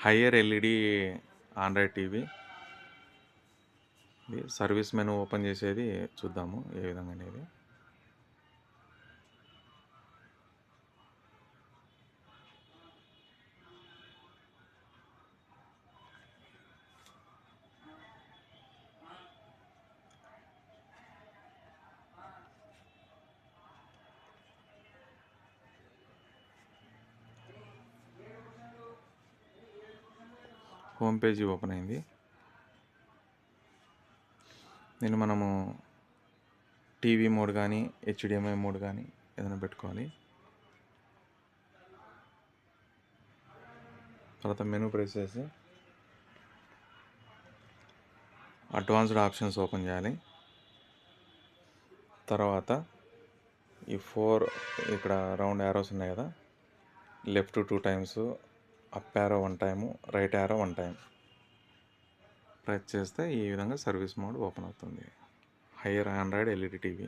Higher LED Android TV. ఇది service menu open చేసేది చూద్దాము ఏ విధంగా అనేది. హోమ్ పేజీ ఓపెన్ అయింది. దీన్ని మనము టీవీ మోడ్ కానీ హెచ్డిఎంఐ మోడ్ కానీ ఏదైనా పెట్టుకోవాలి. తర్వాత మెనూ ప్రెస్ చేసి అడ్వాన్స్డ్ ఆప్షన్స్ ఓపెన్ చేయాలి. తర్వాత ఈ 4 ఇక్కడ రౌండ్ యారోస్ ఉన్నాయి కదా, left 2 times, up arrow 1 time, right arrow 1 time press చేస్తే ఈ విధంగా సర్వీస్ మోడ్ ఓపెన్ అవుతుంది. Higher Android LED TV.